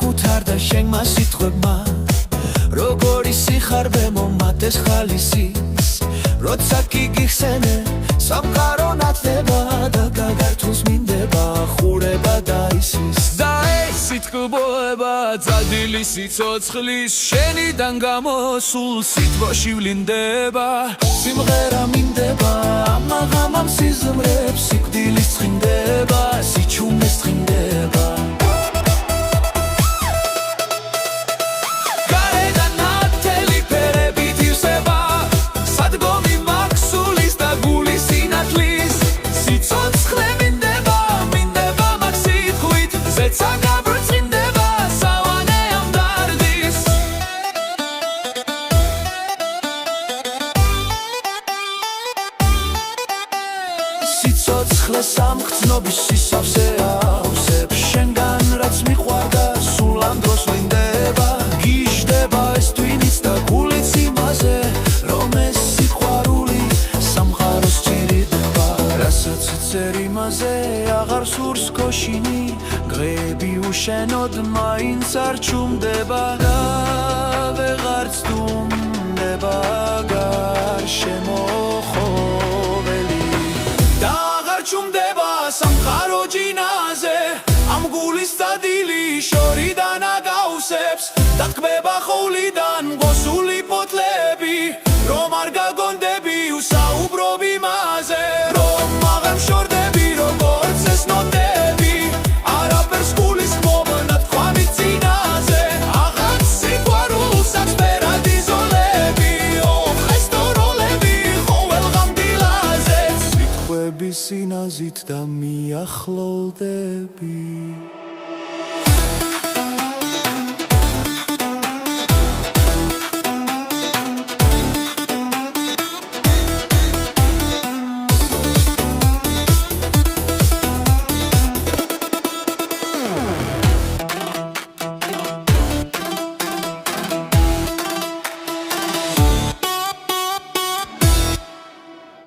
განაგვუთარდა შენმა სიტყვებმა როგორი სიხარბე მომატეს ხალისის როცა კი გიხსენე სამყარო ნათდება და გაგართულს მინდება ხურება დაისის და ეს სიტყვება წადილი სიცოცხლის შენიდან გამოსულ სიტყვაში ვლინდება სიმღერა მინდება ამაღამამ სიზმრებს სიკვდილის ცხინდება სიჩუმეს ცხინდება სიცოცხლე სამგრძნობის სისავსე ავსებს შენგან რაც მიყვარდა სულ ამ დროს ვლინდება გიჟდება ეს twinიც და გულიც იმაზე რომ ეს სიყვარული სამყაროს ჭირდება რასაც წერ იმაზე აღარ სურს გოშინი დღეები უშენოდ მაინც არ ჩუმდება და ვეღარ ცდუმდება გარშემო ჩუმდება სამყარო ჯინაზე ამ გულის წადილი შორიდან აგავსებს დაკბება ხულიდან გოსული პოტლები რომ არ გაგონდები უსაუბრობ იმაზე რომ აღარ შორდები როგორც ეს ნოტები არაფერს გულის მომნა თქვამი წინაზე აღარ სიყვარულსაც ვერად იზოლები ოხესტოროლები ყოველღამ დილაზე სიტყვების სინაზით და მიახლოვდები